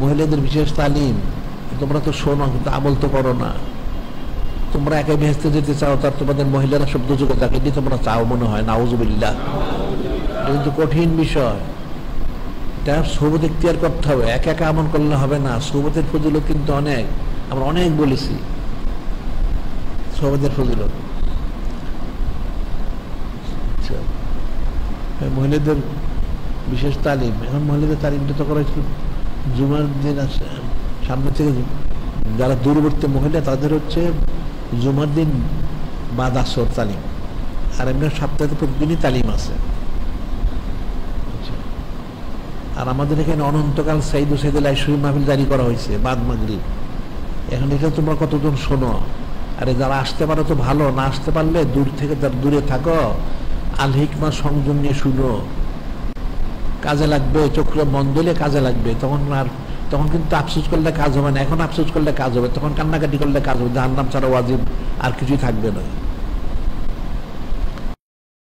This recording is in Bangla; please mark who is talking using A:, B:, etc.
A: মহিলাদের বিশেষ তালিম, তোমরা তো শোনো কিন্তু আমল তো করো না। তোমরা একাই ভেস্তে যেতে চাও, তার তোমাদের মহিলারা সব দুযোগে থাকে, এটি তোমরা চাও মনে হয়, নাউজুবিল্লাহ। এটা কিন্তু কঠিন বিষয়, এটা সোহবত ইখতিয়ার করতে হবে, একা একা আমল করলে হবে না। সোহবতের ফজিলত কিন্তু অনেক, আমরা অনেক বলেছি সোহবতের ফজিলত। মহিলাদের বিশেষ তালিম, এখন মহিলাদের তালিমটা তো করা হচ্ছে জুমার দিন আছে সামনে থেকে। যারা দূরবর্তী মহিলা তাদের হচ্ছে জুমার দিন বাদ আসর তালিম, আর এমনি সপ্তাহে প্রতিদিনই তালিম আছে। আর আমাদের এখানে অনন্তকাল সাইদ ও সাইদুল আইসুরি মাহফিল জারি করা হয়েছে বাদ মাগরিব। এখন এটা তোমরা কতজন শোনো? আরে যারা আসতে পারো তো ভালো, না আসতে পারলে দূর থেকে যারা দূরে থাকো আল হিকমা সংযম নিয়ে শুনো, কাজে লাগবে। চোখে মন দিলে কাজে লাগবে। তখন কিন্তু আফসোস করলে কাজ হবে না, এখন আফসোস করলে কাজ হবে, তখন কান্নাকাটি করলে কাজ হবে। জাহান্নাম ছাড়া ওয়াজিব আর কিছুই থাকবে না।